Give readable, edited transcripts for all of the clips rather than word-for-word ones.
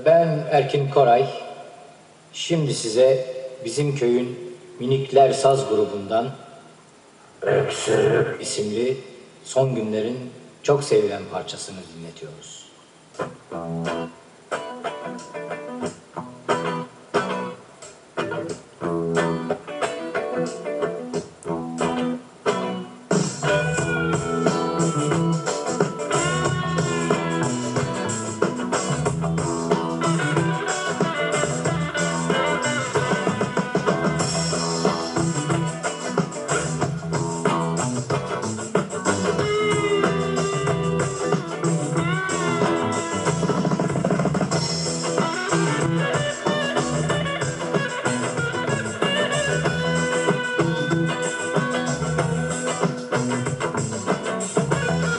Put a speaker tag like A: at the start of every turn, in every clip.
A: Ben Erkin Koray. Şimdi size bizim köyün Minikler Saz grubundan Öksürük isimli son günlerin çok sevilen parçasını dinletiyoruz.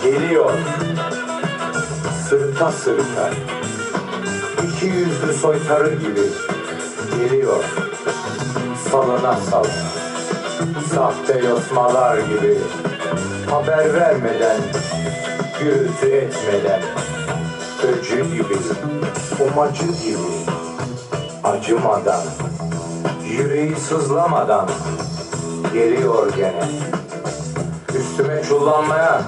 B: Geliyor, sırta sırta, iki yüzlü soytarı gibi geliyor, salına salına, sahte yosmalar gibi, haber vermeden, gürültü etmeden, öcü gibi, umacı gibi, acımadan, yüreği sızlamadan geliyor gene, üstüme çullanmaya,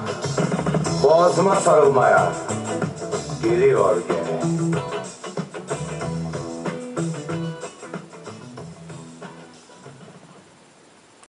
B: boğazıma sarılmaya geliyor gene.